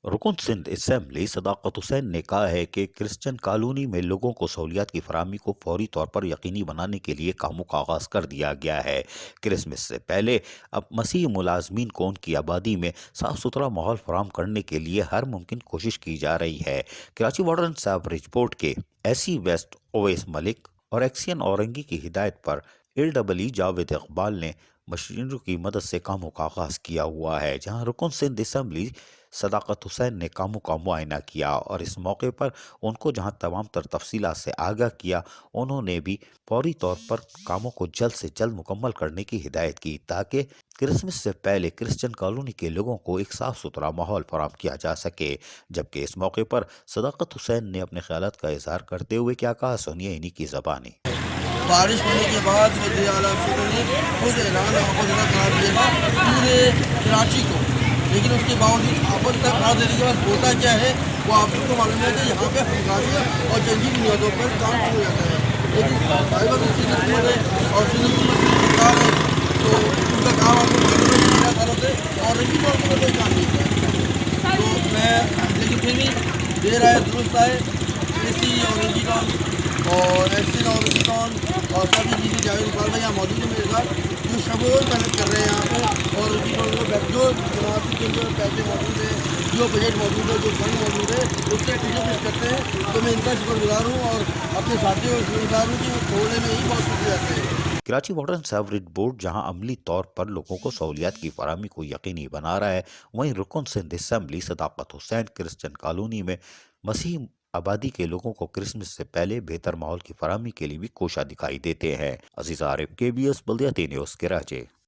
رکن سندھ اسمبلی صداقت حسین نے کہا ہے کہ کرسچن کالونی میں لوگوں کو سہولیات کی فراہمی کو فوری طور پر یقینی بنانے کے لیے کاموں کا آغاز کر دیا گیا ہے۔ کرسمس سے پہلے اب مسیحی ملازمین کو ان کی آبادی میں صاف ستھرا ماحول فراہم کرنے کے لیے ہر ممکن کوشش کی جا رہی ہے۔ Karachi ward and sewerage board کے ایسی ویسٹ اویس ملک اور ایکسین اورنگی کی ہدایت پر LEE جاوید اقبال نے مشینوں کی مدد سے کاموں کا آغاز کیا ہوا ہے، جہاں رکن سندھ اسمبلی صداقت حسین نے کاموں کا معائنہ کیا اور اس موقع پر ان کو جہاں تمام تر تفصیلات سے آگاہ کیا، انہوں نے بھی فوری طور پر کاموں کو جلد سے جلد مکمل کرنے کی ہدایت کی تاکہ کرسمس سے پہلے کرسچن کالونی کے لوگوں کو ایک صاف ستھرا ماحول فراہم کیا جا سکے۔ جبکہ اس موقع پر صداقت حسین نے اپنے خیالات کا اظہار کرتے ہوئے کیا کہا، سنیے انہی کی زبانی۔ بارش ہونے کے بعد وزیر اعلیٰ صدر نے خود اعلان آفت زدہ قرار دیا تھا پورے کراچی کو، لیکن اس کے باوجود آفت زدہ قرار دینے کے بعد ہوتا کیا ہے وہ آپ سب کو معلوم ہے کہ یہاں پہ ہنگامیہ اور جنگی بنیادوں پر کام شروع ہو جاتا ہے، لیکن صاحبہ سندھ حکومت ہے اور سندھ حکومت کی سرکار ہے تو ان کا کام آپ کو معلوم ہے کہ 13 سالوں سے اور رنگی طور پر کوئی کام نہیں کیا، تو میں لیکن پھر بھی دیر آئے درست آئے، اسی اور رنگی ٹاؤن اور ایکسین اور رنگی ٹاؤن اور سبھی چیزیں جاوید اقبال بھائی یہاں موجود ہیں میرے ساتھ، جو شبول محنت کر رہے ہیں یہاں پہ، اور رنگی ٹاؤن کو جو مناسب کے اندر پیسے موجود ہیں، جو بجٹ موجود ہے، جو فنڈ موجود ہے، اس سے پیش کرتے ہیں، تو میں ان کا شکر گزار ہوں اور اپنے ساتھیوں کا شکر گزار ہوں کہ وہ کھولنے میں ہی بہت خوشی آتے ہیں۔ Karachi water and sewerage board جہاں عملی طور پر لوگوں کو سہولیات کی فراہمی کو یقینی بنا رہا ہے، وہیں رکن سندھ اسمبلی صداقت حسین کرسچن کالونی میں مسیحی آبادی کے لوگوں کو کرسمس سے پہلے بہتر ماحول کی فراہمی کے لیے بھی کوشاں دکھائی دیتے ہیں۔ عزیز عارف، KBS بلدیاتی نیوز، کراچی۔